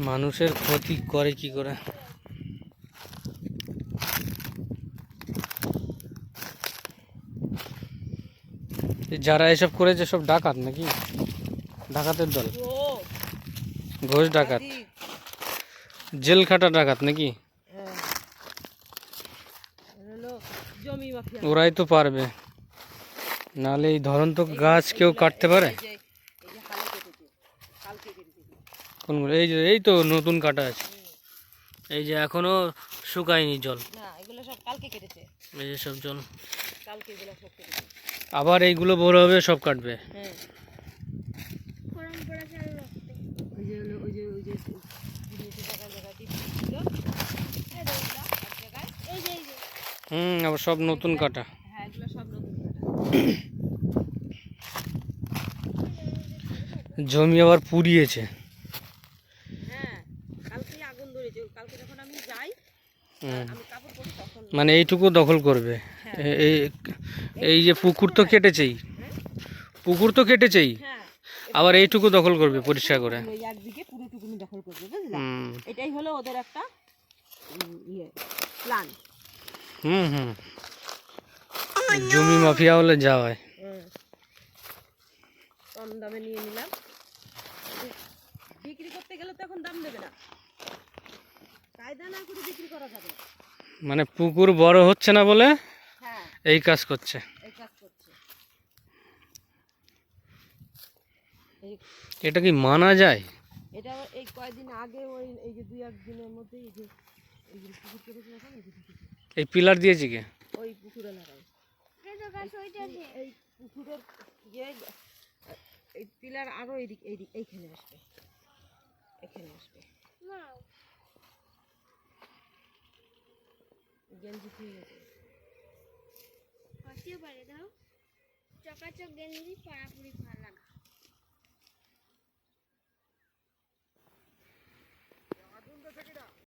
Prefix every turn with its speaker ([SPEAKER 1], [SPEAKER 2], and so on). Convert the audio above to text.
[SPEAKER 1] মানুষের ক্ষতি করে কি করে? যারা এসব করেছে সব ডাকাত নাকি? ডাকাতের দল, ঘোষ ডাকাত, জেল খাটা ডাকাত নাকি? ওরাই তো পারবে, নাহলে এই ধরন্ত গাছ কেউ কাটতে পারে? কোনগুলো? এই যে এই তো নতুন কাটা আছে, এই যে এখনো শুকায়নি জল। এই যে সব জল আবার এইগুলো বড় হবে, সব কাটবে। আবার সব নতুন কাটা। জমি আবার পুড়িয়েছে। মানে এইটুকু দখল করবে। এই যে পুকুর তো কেটেছেই, পুকুর তো কেটেছেই, আবার এইটুকু দখল করবে পরিষ্কার করে।
[SPEAKER 2] একদিকে পুরোটুকুনি দখল করবে, বুঝলা? এটাই হলো ওদের একটা প্ল্যান।
[SPEAKER 1] জমি মাফিয়া হলে যা হয়।
[SPEAKER 2] কম দামে নিয়ে নিলাম, বিক্রি করতে গেলে তো এখন দাম দেবে না, কায়দা না করে বিক্রি করা যাবে।
[SPEAKER 1] মানে পুকুর বড় হচ্ছে না বলে এই কাজ করছে। এটা কি মানা যায়?
[SPEAKER 2] এটা এই কয়েকদিন আগে ওই এই যে 2-1 দিনের মধ্যে এই যে পুকুর কেটেছে,
[SPEAKER 1] এই পিলার দিয়েছি কে?
[SPEAKER 2] ওই পুকুরে লাগাই। এই পুকুরের এই পিলার আরো এইখানে আসবে, এখানে আসবে। গেঞ্জি ঠিক আছে,
[SPEAKER 3] হতেও পারে। দাও চকাচক গেঞ্জি পাড়াপুরি লাগা।